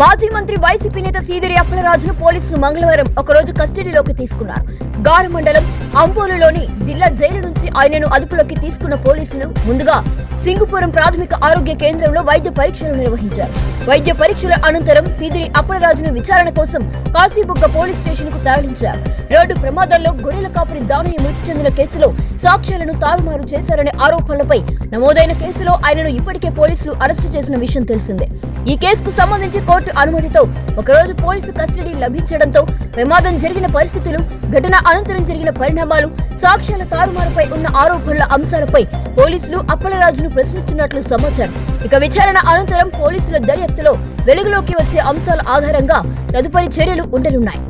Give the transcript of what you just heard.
మాజీ మంత్రి వైసీపీ నేత సీదిరి అప్పలరాజును పోలీసులు మంగళవారం ఒకరోజు కస్టడీలోకి తీసుకున్నారు. గార మండలం అంపోలులోని జిల్లా జైలు నుంచి ఆయనను అదుపులోకి తీసుకున్న పోలీసులు ముందుగా సింగుపురం ప్రాథమిక ఆరోగ్య కేంద్రంలో వైద్య పరీక్షలు నిర్వహించారు. వైద్య పరీక్షల అనంతరం సీదిరి అప్పలరాజును విచారణ కోసం కాశీబుగ్గ పోలీస్ స్టేషన్ కు తరలించారు. రోడ్డు ప్రమాదంలో గొర్రెల కాపరి దానయ్య మృతి చెందిన కేసులో సాక్ష్యాలను తారుమారు చేశారనే ఆరోపణలపై నమోదైన కేసులో ఆయనను ఇప్పటికే పోలీసులు అరెస్టు చేసిన విషయం తెలిసిందే. ఈ కేసుకు సంబంధించి కోర్టు అనుమతితో ఒకరోజు పోలీసు కస్టడీ లభించడంతో ప్రమాదం జరిగిన పరిస్థితులు, ఘటన అనంతరం జరిగిన పరిణామాలు, సాక్ష్యాల తారుమారుపై ఉన్న ఆరోపణల అంశాలపై పోలీసులు అప్పలరాజును ప్రశ్నిస్తున్నట్లు సమాచారం. ఇక విచారణ అనంతరం పోలీసుల దర్యాప్తులో వెలుగులోకి వచ్చే అంశాల ఆధారంగా తదుపరి చర్యలు ఉండనున్నాయి.